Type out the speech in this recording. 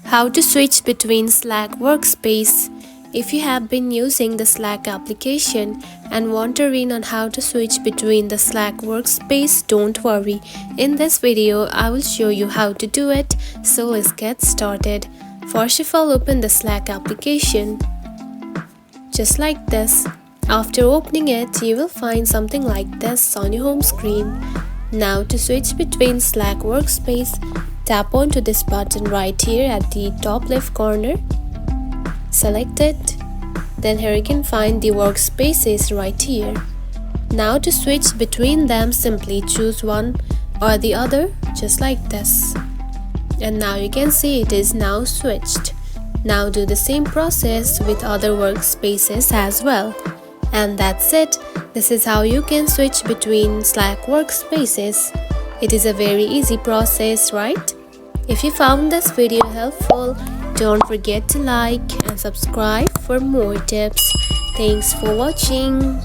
How to switch between Slack Workspace. If you have been using the Slack application and wondering on how to switch between the Slack Workspace, don't worry. In this video, I will show you how to do it. So let's get started. First of all, open the Slack application. Just like this. After opening it, you will find something like this on your home screen. Now to switch between Slack Workspace, tap onto this button right here at the top left corner. Select it. Then here you can find the Workspaces right here. Now to switch between them, simply choose one or the other, just like this. And now you can see it is now switched. Now do the same process with other Workspaces as well. And that's it. This is how you can switch between Slack Workspaces. It is a very easy process, right? If you found this video helpful, don't forget to like and subscribe for more tips. Thanks for watching.